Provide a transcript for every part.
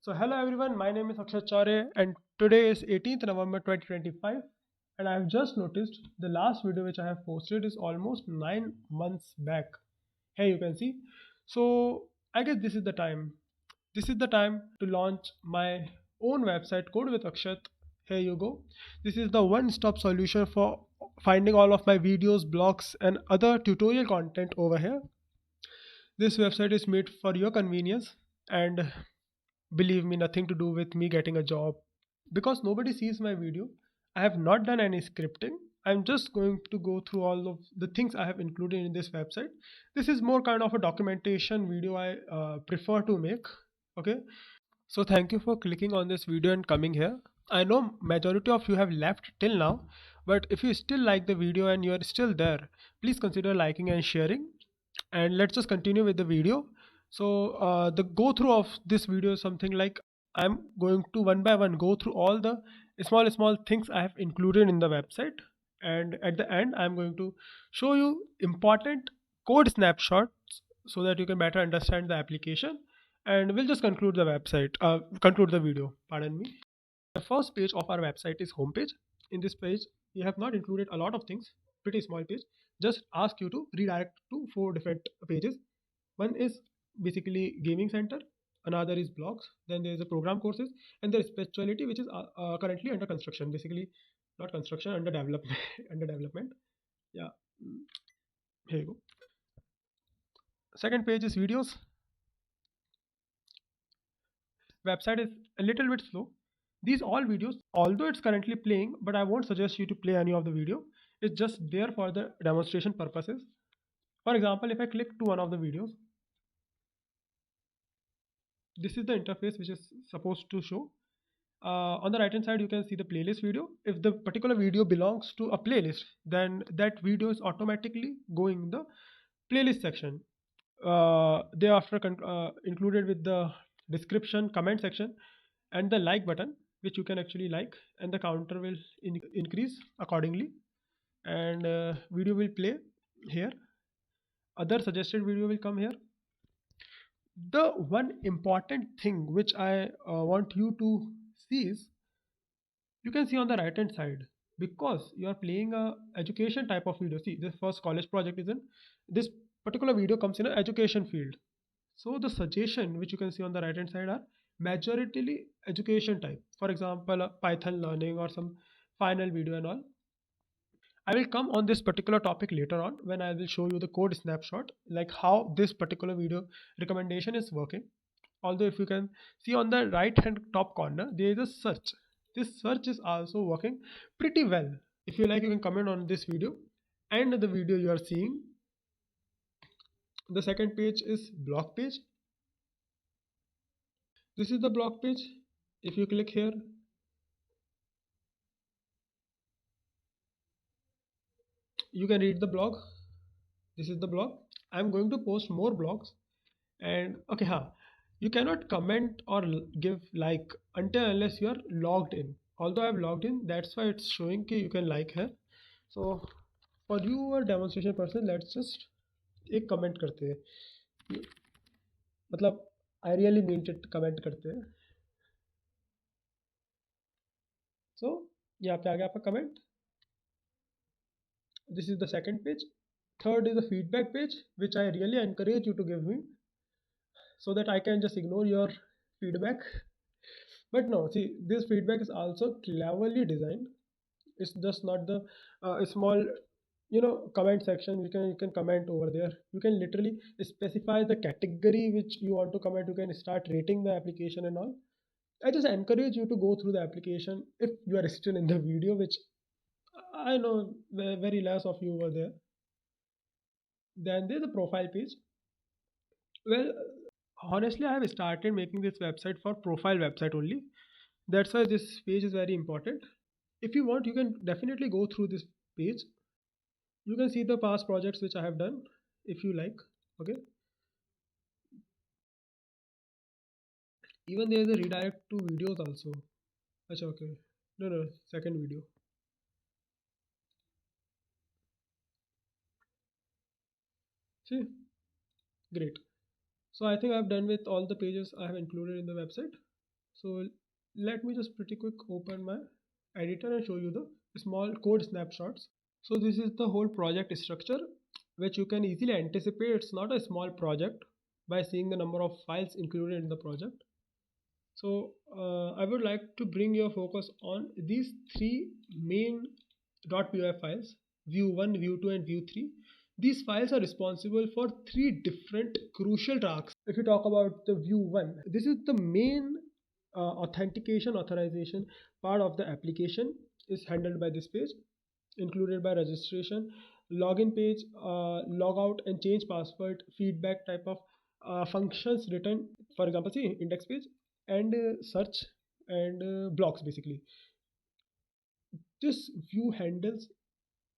So hello everyone, my name is Akshat and today is 18th November 2025 and I have just noticed the last video which I have posted is almost 9 months back. Here you can see. So I guess this is the time. This is the time to launch my own website Code with Akshat. Here you go. This is the one-stop solution for finding all of my videos, blogs and other tutorial content over here. This website is made for your convenience and believe me, nothing to do with me getting a job because nobody sees my video. I have not done any scripting. I'm just going to go through all of the things I have included in this website. This is more kind of a documentation video I prefer to make. Okay, so thank you for clicking on this video and coming here. I know majority of you have left till now, but if you still like the video and you are still there, please consider liking and sharing. And let's just continue with the video. So the go through of this video is something like I'm going to one by one go through all the small things I have included in the website, and at the end I'm going to show you important code snapshots so that you can better understand the application, and we'll just conclude the video, pardon me. The first page of our website is homepage. In this page we have not included a lot of things, pretty small page, just ask you to redirect to four different pages. One is basically gaming center, another is blogs, then there is a program courses, and there is spirituality which is currently under construction, basically not construction, under development. Under development, yeah. Mm, here you go. Second page is videos. Website is a little bit slow. These all videos, although it's currently playing, but I won't suggest you to play any of the video. It's just there for the demonstration purposes. For example, if I click to one of the videos, this is the interface which is supposed to show. On the right hand side you can see the playlist video. If the particular video belongs to a playlist, then that video is automatically going in the playlist section. Thereafter included with the description, comment section, and the like button, which you can actually like, and the counter will increase accordingly, and video will play here. Other suggested video will come here. The one important thing which I want you to see is, you can see on the right hand side, because you are playing a education type of video. See, this first college project is in this particular video comes in an education field. So the suggestion which you can see on the right hand side are majoritarily education type. For example, Python learning or some final video and all. I will come on this particular topic later on when I will show you the code snapshot, like how this particular video recommendation is working. Although if you can see on the right hand top corner, there is a search. This search is also working pretty well. If you like, you can comment on this video and the video you are seeing. The second page is blog page. This is the blog page. If you click here, you can read the blog. This is the blog. I'm going to post more blogs. And okay, you cannot comment or give like until unless you are logged in. Although I've logged in, that's why it's showing कि you can like here. So for you a demonstration person, let's just एक comment करते हैं. मतलब I really meant it, comment करते हैं. So यहाँ पे आ गया आपका comment. This is the second page. Third is the feedback page, which I really encourage you to give me, so that I can just ignore your feedback. But no, see, this feedback is also cleverly designed. It's just not the small, comment section. You can comment over there. You can literally specify the category which you want to comment. You can start rating the application and all. I just encourage you to go through the application if you are still in the video, which I know very less of you were there. Then there's a profile page. Well, honestly, I have started making this website for profile website only. That's why this page is very important. If you want, you can definitely go through this page. You can see the past projects which I have done if you like. Okay. Even there is a redirect to videos also. Acha, okay. No, second video. See, great. So I think I've done with all the pages I have included in the website. So let me just pretty quick open my editor and show you the small code snapshots. So this is the whole project structure, which you can easily anticipate. It's not a small project by seeing the number of files included in the project. So I would like to bring your focus on these three main .py files, view1, view2 and view3. These files are responsible for three different crucial tasks. If you talk about the view1, this is the main authentication authorization part of the application is handled by this page, included by registration, login page, logout and change password, feedback type of functions written, for example, see index page and search and blocks basically. This view handles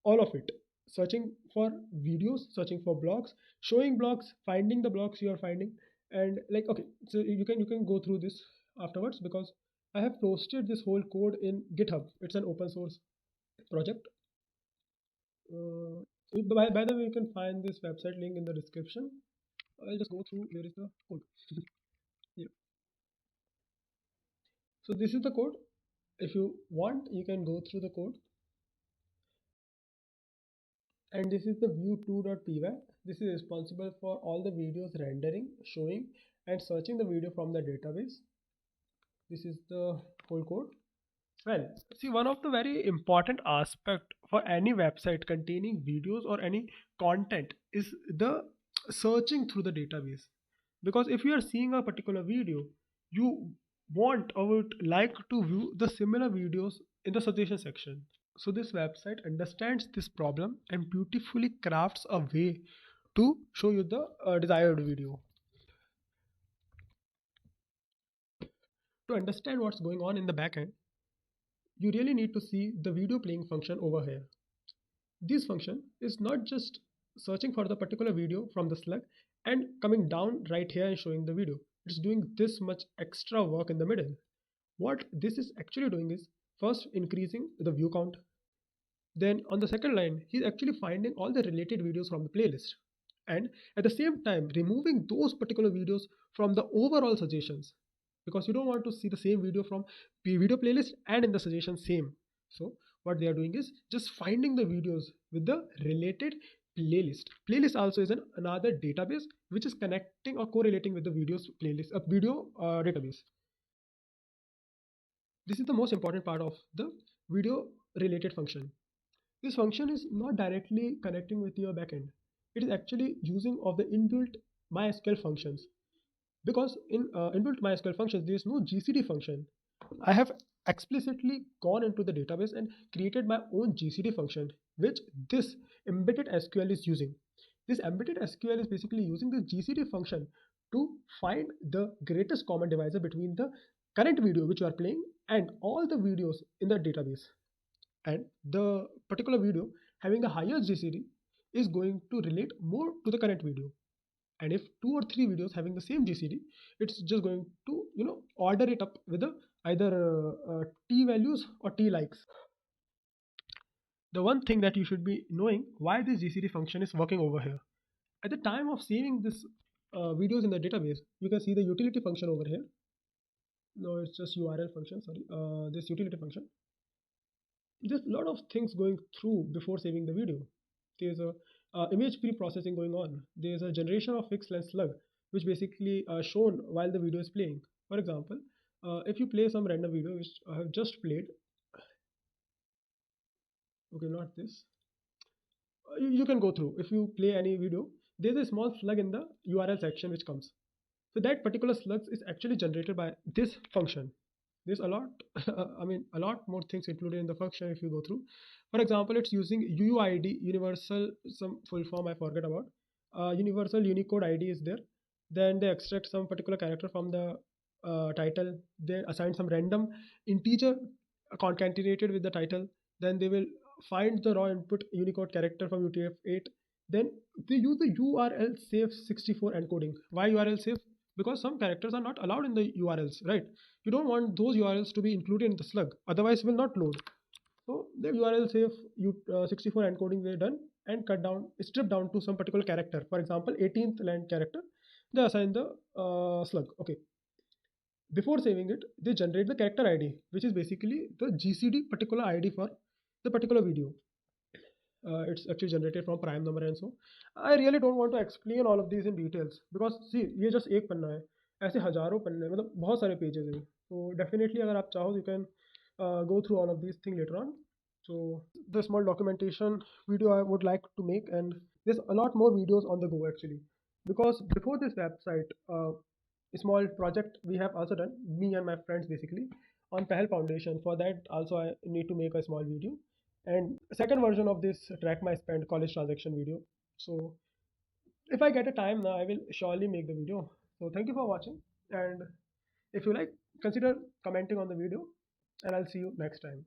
all of it. Searching for videos, searching for blogs, showing blogs, finding the blogs you are finding, and like okay, so you can go through this afterwards because I have posted this whole code in GitHub. It's an open source project. By the way, you can find this website link in the description. I'll just go through where is the code. Yeah. So this is the code. If you want, you can go through the code. And this is the view2.py. This is responsible for all the videos rendering, showing, and searching the video from the database. This is the whole code. Well, see, one of the very important aspect for any website containing videos or any content is the searching through the database. Because if you are seeing a particular video, you want or would like to view the similar videos in the suggestion section. So this website understands this problem and beautifully crafts a way to show you the desired video. To understand what's going on in the backend, you really need to see the video playing function over here. This function is not just searching for the particular video from the slug and coming down right here and showing the video. It's doing this much extra work in the middle. What this is actually doing is first increasing the view count. Then on the second line, he's actually finding all the related videos from the playlist. And at the same time, removing those particular videos from the overall suggestions because you don't want to see the same video from video playlist and in the suggestions same. So what they are doing is just finding the videos with the related playlist. Playlist also is another database which is connecting or correlating with the videos playlist, a video database. This is the most important part of the video related function. This function is not directly connecting with your backend. It is actually using of the inbuilt MySQL functions. Because in inbuilt MySQL functions, there is no GCD function. I have explicitly gone into the database and created my own GCD function, which this embedded SQL is using. This embedded SQL is basically using the GCD function to find the greatest common divisor between the current video which you are playing and all the videos in the database. And the particular video having a higher GCD is going to relate more to the current video. And if two or three videos having the same GCD, it's just going to order it up with either T values or T likes. The one thing that you should be knowing why this GCD function is working over here. At the time of saving this videos in the database, you can see the utility function over here. No, it's just URL function. Sorry, this utility function. There's a lot of things going through before saving the video. There's a image pre-processing going on. There's a generation of fixed length slug, which basically shown while the video is playing. For example, if you play some random video which I have just played, okay, not this, you can go through. If you play any video, there's a small slug in the URL section which comes. So that particular slug is actually generated by this function. There's a lot, I mean, a lot more things included in the function if you go through. For example, it's using UUID, universal, some full form I forget about. Universal Unicode ID is there. Then they extract some particular character from the title. They assign some random integer concatenated with the title. Then they will find the raw input Unicode character from UTF-8. Then they use the URL safe 64 encoding. Why URL safe? Because some characters are not allowed in the URLs, right? You don't want those URLs to be included in the slug, otherwise it will not load. So the URL safe 64 encoding were done and cut down, stripped down to some particular character. For example, 18th line character, they assign the slug. Okay. before saving it, they generate the character ID, which is basically the GCD particular ID for the particular video. It's actually generated from prime number and so. I really don't want to explain all of these in details because see ये just एक पन्ना है, ऐसे हजारों पन्ने मतलब बहुत सारे pages हैं. So definitely अगर आप चाहो you can go through all of these things later on. So the small documentation video I would like to make, and there's a lot more videos on the go actually, because before this website, a small project we have also done, me and my friends basically, on Pahel Foundation. For that also I need to make a small video, and second version of this track my spend college transaction video. So if I get a time now, I will surely make the video. So thank you for watching, and if you like, consider commenting on the video, and I'll see you next time.